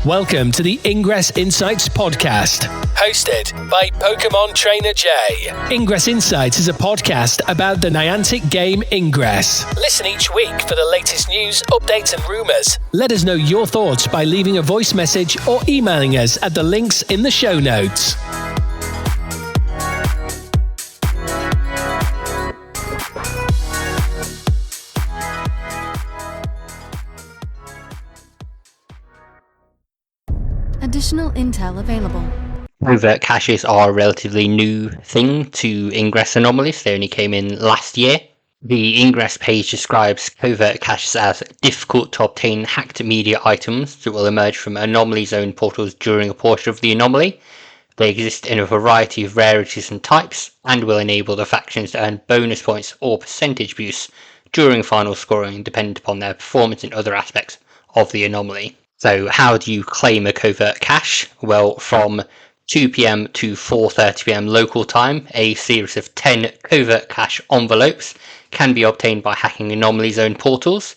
Welcome to the Ingress Insights podcast, hosted by Pokemon Trainer J. Ingress Insights is a podcast about the Niantic game Ingress. Listen each week for the latest news, updates and rumours. Let us know your thoughts by leaving a voice message or emailing us at the links in the show notes. Additional intel available. Covert caches are a relatively new thing to Ingress anomalies. They only came in last year. The Ingress page describes covert caches as difficult to obtain hacked media items that will emerge from anomaly zone portals during a portion of the anomaly. They exist in a variety of rarities and types, and will enable the factions to earn bonus points or percentage boosts during final scoring, dependent upon their performance in other aspects of the anomaly. So how do you claim a covert cache? Well, from 2 PM to 4:30 PM local time, a series of 10 covert cache envelopes can be obtained by hacking anomaly zone portals.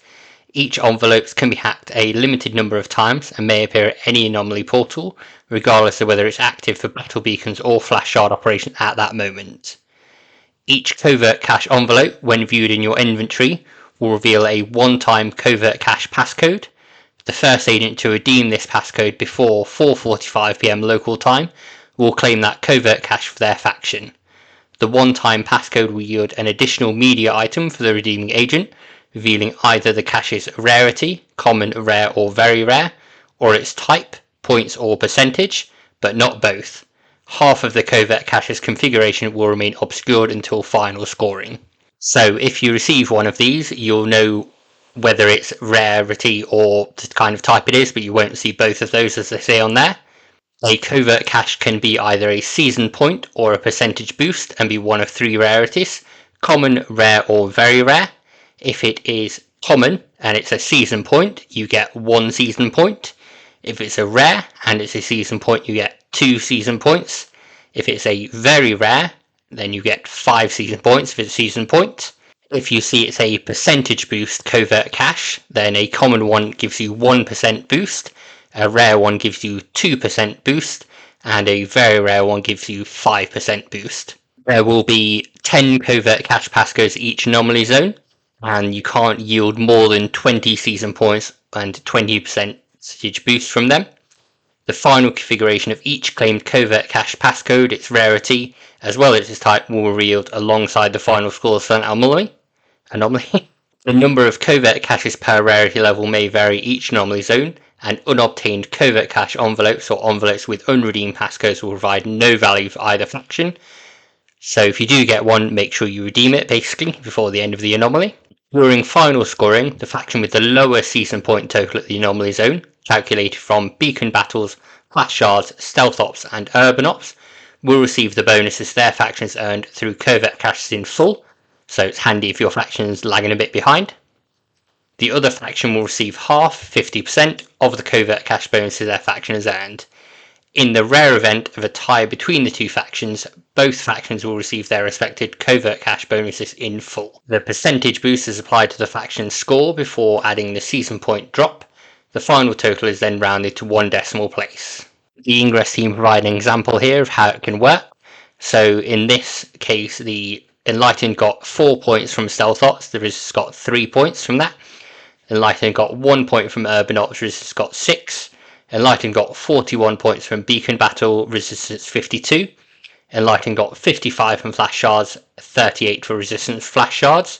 Each envelope can be hacked a limited number of times and may appear at any anomaly portal, regardless of whether it's active for battle beacons or flash shard operations at that moment. Each covert cache envelope, when viewed in your inventory, will reveal a one-time covert cache passcode. The first agent to redeem this passcode before 4:45 PM local time will claim that covert cache for their faction. The one-time passcode will yield an additional media item for the redeeming agent, revealing either the cache's rarity, common, rare or very rare, or its type, points or percentage, but not both. Half of the covert cache's configuration will remain obscured until final scoring. So if you receive one of these, you'll know whether it's rarity or the kind of type it is, but you won't see both of those as they say on there. A covert cache can be either a season point or a percentage boost and be one of three rarities: common, rare or very rare. If it is common and it's a season point, you get 1 season point. If it's a rare and it's a season point, you get 2 season points. If it's a very rare, then you get 5 season points if it's a season point. If you see it's a percentage boost covert cache, then a common one gives you 1% boost, a rare one gives you 2% boost, and a very rare one gives you 5% boost. There will be 10 covert cache passcodes each anomaly zone, and you can't yield more than 20 season points and 20% boost from them. The final configuration of each claimed covert cache passcode, its rarity, as well as its type, will be revealed alongside the final scores for an anomaly. The number of covert caches per rarity level may vary each anomaly zone, and unobtained covert cache envelopes or envelopes with unredeemed passcodes will provide no value for either faction. So if you do get one, make sure you redeem it basically before the end of the anomaly. During final scoring, the faction with the lower season point total at the anomaly zone, calculated from beacon battles, flash shards, stealth ops and urban ops, will receive the bonuses their factions earned through covert caches in full, so it's handy if your faction is lagging a bit behind. The other faction will receive half, 50%, of the covert cache bonuses their faction has earned. In the rare event of a tie between the two factions, both factions will receive their respective covert cache bonuses in full. The percentage boost is applied to the faction's score before adding the season point drop. The final total is then rounded to 1 decimal place. The Ingress team provide an example here of how it can work. So in this case, the Enlightened got 4 points from Stealth Ops, the Resistance got 3 points from that. Enlightened got 1 point from Urban Ops, Resistance got 6. Enlightened got 41 points from Beacon Battle, Resistance 52. Enlightened got 55 from Flash Shards, 38 for Resistance Flash Shards.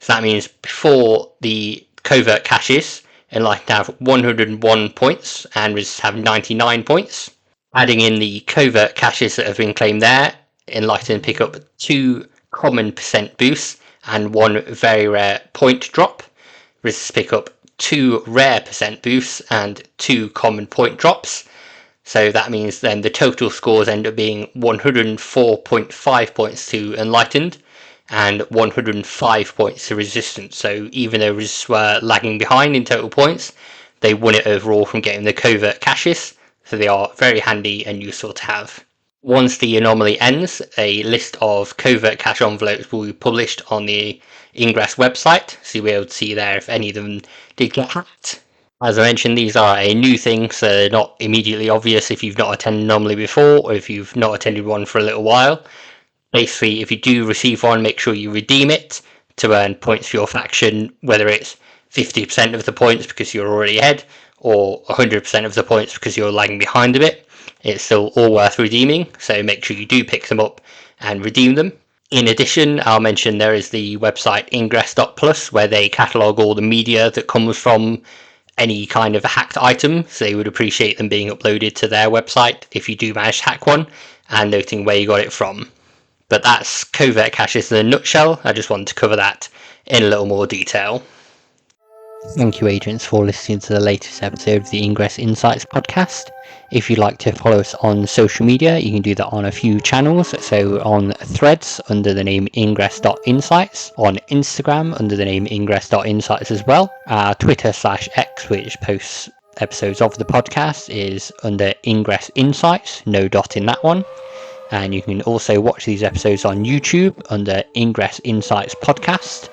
So that means before the covert caches, Enlightened have 101 points and Resistance have 99 points. Adding in the covert caches that have been claimed there, Enlightened pick up 2 common percent boosts and 1 very rare point drop. Resistance pick up 2 rare percent boosts and 2 common point drops. So that means then the total scores end up being 104.5 points to Enlightened and 105 points to Resistance. So even though Resistance were lagging behind in total points, they won it overall from getting the covert caches. So they are very handy and useful to have. Once the anomaly ends, a list of covert cache envelopes will be published on the Ingress website, so you'll be able to see there if any of them did get hacked. As I mentioned, these are a new thing, so they're not immediately obvious if you've not attended Anomaly before, or if you've not attended one for a little while. Basically, if you do receive one, make sure you redeem it to earn points for your faction, whether it's 50% of the points because you're already ahead, or 100% of the points because you're lagging behind a bit. It's still all worth redeeming, so make sure you do pick them up and redeem them. In addition, I'll mention there is the website ingress.plus, where they catalogue all the media that comes from any kind of hacked item, so they would appreciate them being uploaded to their website if you do manage to hack one, and noting where you got it from. But that's Covert Caches in a nutshell. I just wanted to cover that in a little more detail. Thank you, agents, for listening to the latest episode of the Ingress Insights podcast. If you'd like to follow us on social media, you can do that on a few channels. So on Threads under the name ingress.insights, on Instagram under the name ingress.insights as well. Our Twitter/X, which posts episodes of the podcast, is under Ingress Insights, no dot in that one. And you can also watch these episodes on YouTube under Ingress Insights Podcast.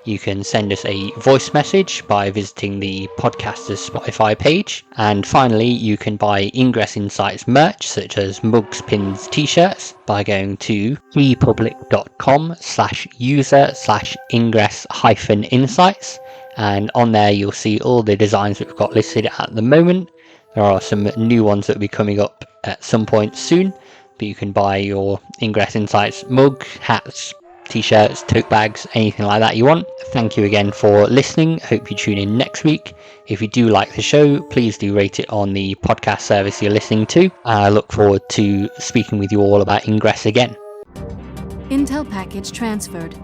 You can send us a voice message by visiting the podcaster's Spotify page. And finally, you can buy Ingress Insights merch, such as mugs, pins, t-shirts, by going to freepublic.com/user/ingress-insights. And on there, you'll see all the designs we've got listed at the moment. There are some new ones that will be coming up at some point soon. But you can buy your Ingress Insights mug, hats, t-shirts, tote bags, anything like that you want. Thank you again for listening. Hope you tune in next week. If you do like the show, please do rate it on the podcast service you're listening to. I look forward to speaking with you all about Ingress again. Intel package transferred.